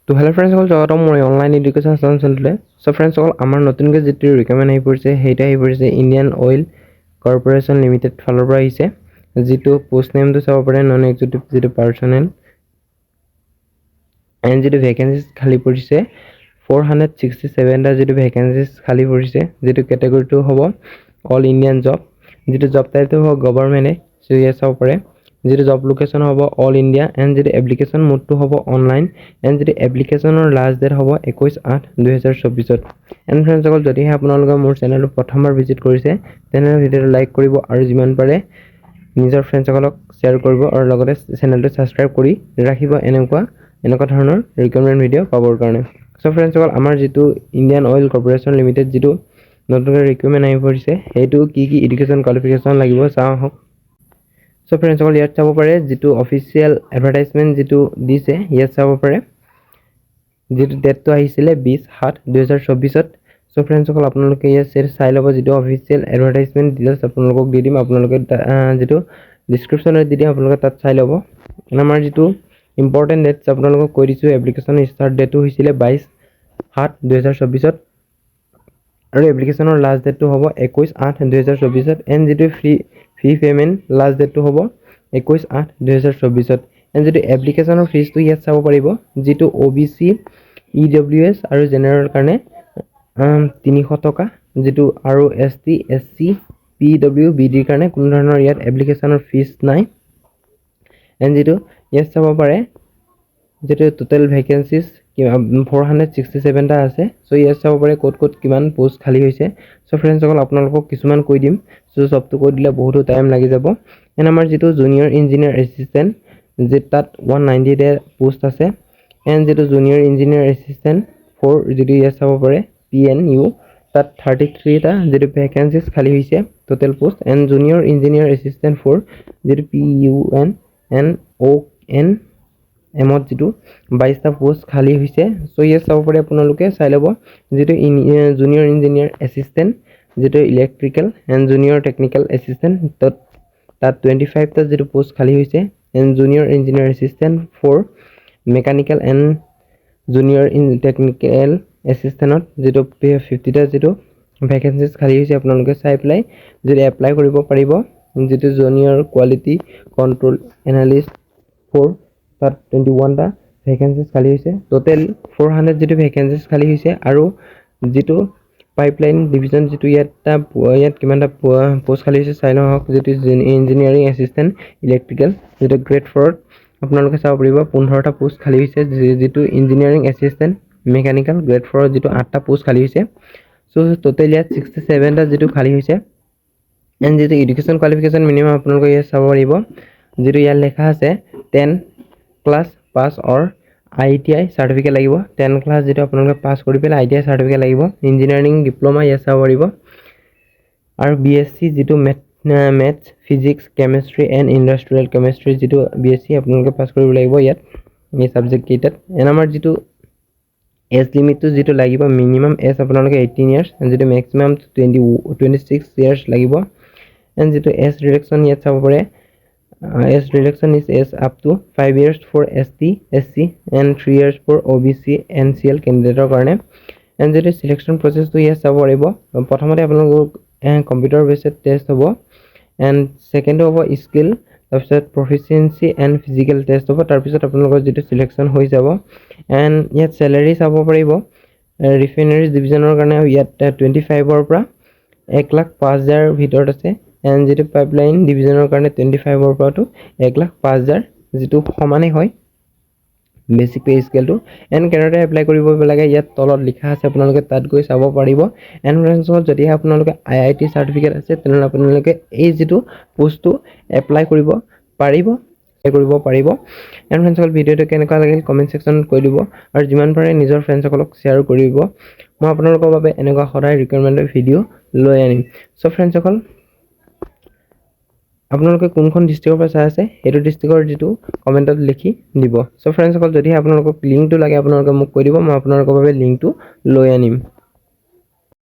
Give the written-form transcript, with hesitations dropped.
তো হেল্ল' ফ্ৰেণ্ডসকল স্বাগতম মোৰ অনলাইন এডুকেশ্যন চেনেলটোলৈ। চ' ফ্ৰেণ্ডসকল আমাৰ নতুনকৈ যিটো ৰিকমেণ্ড আহি পৰিছে সেইটো আহি পৰিছে ইণ্ডিয়ান অইল কৰ্পৰেশ্যন লিমিটেড ফালৰ পৰা আহিছে, যিটো পোষ্ট নেমটো চাব পাৰে নন এক্সিকিউটিভ যিটো পাৰ্চনেল এণ্ড যিটো ভেকেঞ্চিজ খালী পৰিছে 467টা যিটো ভেকেঞ্চিজ খালী পৰিছে, যিটো কেটেগৰীটো হ'ব অল ইণ্ডিয়ান জব, যিটো জব টাইপটো হ'ব গভৰ্ণমেণ্টে। চ' ইয়াত চাব পাৰে যিটো জব লোকেশ্যন হ'ব অল ইণ্ডিয়া এণ্ড যিটো এপ্লিকেশ্যন মোডটো হ'ব অনলাইন এণ্ড যিটো এপ্লিকেশ্যনৰ লাষ্ট ডেট হ'ব 21/8/2024। এণ্ড ফ্ৰেণ্ডসকল যদিহে আপোনালোকে মোৰ চেনেলটো প্ৰথমবাৰ ভিজিট কৰিছে তেনেহ'লে ভিডিঅ'টো লাইক কৰিব আৰু যিমান পাৰে নিজৰ ফ্ৰেণ্ডসকলক শ্বেয়াৰ কৰিব আৰু লগতে চেনেলটো ছাবস্ক্ৰাইব কৰি ৰাখিব এনেকুৱা ধৰণৰ ৰিকমেণ্ড ভিডিঅ' পাবৰ কাৰণে। চ' ফ্ৰেণ্ডসকল আমাৰ যিটো ইণ্ডিয়ান অইল কৰ্পৰেশ্যন লিমিটেড যিটো নতুনকৈ ৰিক্ৰুইটমেণ্ট আহি পৰিছে সেইটো কি এডুকেশ্যন কোৱালিফিকেশ্যন লাগিব চাওঁ আহক। চ' ফ্ৰেণ্ডসকল ইয়াত চাব পাৰে যিটো অফিচিয়েল এডভাৰটাইজমেণ্ট যিটো দিছে ইয়াত চাব পাৰে যিটো ডেটটো আহিছিলে 20/7/2024। চ' ফ্ৰেণ্ডসকল আপোনালোকে ইয়াত চাই ল'ব যিটো অফিচিয়েল এডভাৰটাইজমেণ্ট ডিটেইলছ আপোনালোকক দি দিম, আপোনালোকে যিটো ডিছক্ৰিপশ্যনত দি দিম আপোনালোকে তাত চাই ল'ব। আমাৰ যিটো ইম্পৰ্টেণ্ট ডেটছ আপোনালোকক কৈ দিছোঁ, এপ্লিকেশ্যনৰ ষ্টাৰ্ট ডেটটো হৈছিলে 22/7/2024 আৰু এপ্লিকেশ্যনৰ লাষ্ট ডেটটো হ'ব 21/8/2024 এণ্ড যিটো ফ্ৰী পে'মেণ্ট লাষ্ট ডেটটো হ'ব 21/8/2024 এণ্ড যিটো এপ্লিকেশ্যনৰ ফিজটো ইয়াত চাব পাৰিব যিটো OBC EWS আৰু জেনেৰেলৰ কাৰণে 300 টকা, যিটো আৰু ST SC PWBDৰ কাৰণে কোনো ধৰণৰ ইয়াত এপ্লিকেশ্যনৰ ফিজ নাই। এণ্ড যিটো ইয়াত চাব পাৰে যিটো টোটেল ভেকেঞ্চিজ 467টা আছে। চ' ইয়াত চাব পাৰে ক'ত কিমান পোষ্ট খালী হৈছে। চ' ফ্ৰেণ্ডসকল আপোনালোকক কিছুমান কৈ দিম, চ' চবটো কৈ দিলে বহুতো টাইম লাগি যাব। এণ্ড আমাৰ যিটো জুনিয়ৰ ইঞ্জিনিয়াৰ এছিষ্টেণ্ট তাত 190টা পোষ্ট আছে এণ্ড যিটো জুনিয়ৰ ইঞ্জিনিয়াৰ এছিষ্টেণ্ট 4 যিটো ইয়াত চাব পাৰে PNU তাত 33টা যিটো ভেকেঞ্চিজ খালী হৈছে total post and junior engineer assistant 4 যিটো PUNONMত যিটো 22টা পোষ্ট খালী হৈছে। চ' ইয়াত চাব পাৰে আপোনালোকে চাই ল'ব যিটো জুনিয়ৰ ইঞ্জিনিয়াৰ এছিষ্টেণ্ট যিটো electrical and junior technical assistant তাত 25টা যিটো পোষ্ট খালী হৈছে and junior engineer assistant 4 mechanical and junior technical এছিষ্টেণ্টত যিটো 50টা যিটো ভেকেঞ্চিজ খালী হৈছে আপোনালোকে চাই পেলাই যদি এপ্লাই কৰিব পাৰিব। যিটো জুনিয়ৰ কোৱালিটি কণ্ট্ৰল এনালিষ্ট 4 তাত 21টা ভেকেঞ্চিজ খালী হৈছে, টোটেল 400 যিটো ভেকেঞ্চিজ খালী হৈছে। আৰু যিটো পাইপলাইন ডিভিজন যিটো ইয়াত কিমানটা পোষ্ট খালী হৈছে চাই লওক। যিটো ইঞ্জিনিয়াৰিং এছিষ্টেণ্ট ইলেক্ট্ৰিকেল যিটো গ্ৰেড 4ত আপোনালোকে চাব পাৰিব 15টা পোষ্ট খালী হৈছে। যিটো ইঞ্জিনিয়াৰিং এছিষ্টেণ্ট মেকানিকেল গ্ৰেড 4ত যিটো 8টা পোষ্ট খালী হৈছে। চ' টোটেল ইয়াত 67টা যিটো খালী হৈছে। এণ্ড যিটো এডুকেশ্যন কোৱালিফিকেশ্যন মিনিমাম আপোনালোকে ইয়াত চাব পাৰিব যিটো ইয়াত লেখা আছে 10 ক্লাছ পাছ অৰ ITI চাৰ্টিফিকেট লাগিব। 10 ক্লাছ যিটো আপোনালোকে পাছ কৰি পেলাই ITI চাৰ্টিফিকেট লাগিব। ইঞ্জিনিয়াৰিং ডিপ্ল'মা ইয়াত চাব পাৰিব আৰু BSc যিটো maths physics chemistry and industrial chemistry যিটো BSc আপোনালোকে পাছ কৰিব লাগিব ইয়াত এই ছাবজেক্ট কেইটাত। এণ্ড আমাৰ যিটো এজ লিমিটটো যিটো লাগিব মিনিমাম এজ আপোনালোকে 18 ইয়াৰ্ছ যিটো মেক্সিমাম 26 ইয়াৰ্ছ লাগিব। এণ্ড যিটো এজ ৰিডাকশ্যন ইয়াত চাব পাৰে age reduction is age up to 5 years for ST SC and 3 years for OBC NCL কেণ্ডিডেটৰ কাৰণে। এণ্ড যিটো চিলেকশ্যন প্ৰচেছটো ইয়াত চাব পাৰিব প্ৰথমতে আপোনালোকক কম্পিউটাৰ বেছড টেষ্ট হ'ব এণ্ড ছেকেণ্ডটো হ'ব স্কিল, তাৰপিছত প্ৰফিচিয়েঞ্চি এণ্ড ফিজিকেল টেষ্ট হ'ব, তাৰপিছত আপোনালোকৰ যিটো চিলেকশ্যন হৈ যাব। এণ্ড ইয়াত চেলাৰী চাব পাৰিব ৰিফাইনেৰীজ ডিভিজনৰ কাৰণে ইয়াত 25ৰ পৰা 1,05,000 ভিতৰত আছে। এণ্ড যিটো পাইপলাইন ডিভিজনৰ কাৰণে 25ৰ পৰাতো 1,05,000 যিটো সমানেই হয় বেচিক পে স্কেলটো। এণ্ড কেনেদৰে এপ্লাই কৰিব লাগে ইয়াত তলত লিখা আছে, আপোনালোকে তাত গৈ চাব পাৰিব। এণ্ড ফ্ৰেণ্ডছসকল যদিহে আপোনালোকে IIT চাৰ্টিফিকেট আছে তেনেহ'লে আপোনালোকে এই যিটো পোষ্টটো এপ্লাই কৰিব পাৰিব। এণ্ড ফ্ৰেণ্ডছসকল ভিডিঅ'টো কেনেকুৱা লাগিল কমেণ্ট ছেকশ্যনত কৈ দিব আৰু যিমান পাৰে নিজৰ ফ্ৰেণ্ডছসকলক শ্বেয়াৰ কৰিব। মই আপোনালোকৰ বাবে এনেকুৱা সদায় ৰিকুৱাৰমেণ্টৰ ভিডিঅ' লৈ আনিম। চ' ফ্ৰেণ্ডছসকল আপোনালোকে কোনখন ডিষ্ট্ৰিক্টৰ পৰা চাই আছে সেইটো ডিষ্ট্ৰিক্টৰ যিটো কমেণ্টত লিখি দিব। চ' ফ্ৰেণ্ডছসকল যদিহে আপোনালোকক লিংকটো লাগে আপোনালোকে মোক কৈ দিব, মই আপোনালোকৰ বাবে লিংকটো লৈ আনিম।